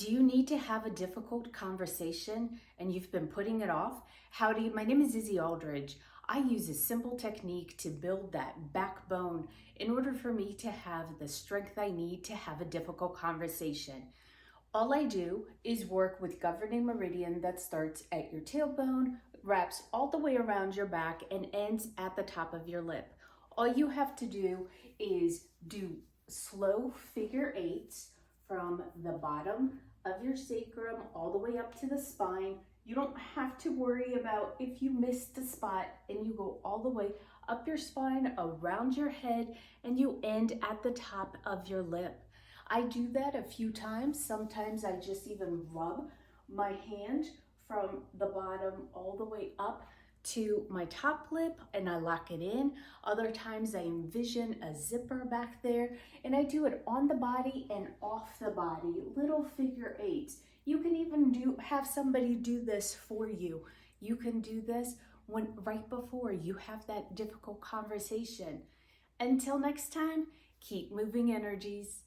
Do you need to have a difficult conversation and you've been putting it off? Howdy, my name is Izzy Aldridge. I use a simple technique to build that backbone in order for me to have the strength I need to have a difficult conversation. All I do is work with governing meridian that starts at your tailbone, wraps all the way around your back, and ends at the top of your lip. All you have to do is do slow figure eights from the bottom of your sacrum all the way up to the spine. You don't have to worry about if you missed the spot, and you go all the way up your spine, around your head, and you end at the top of your lip. I do that a few times. Sometimes I just even rub my hand from the bottom all the way up to my top lip and I lock it in. Other times I envision a zipper back there and I do it on the body and off the body, little figure eights. You can even have somebody do this for you. You can do this right before you have that difficult conversation. Until next time, keep moving energies.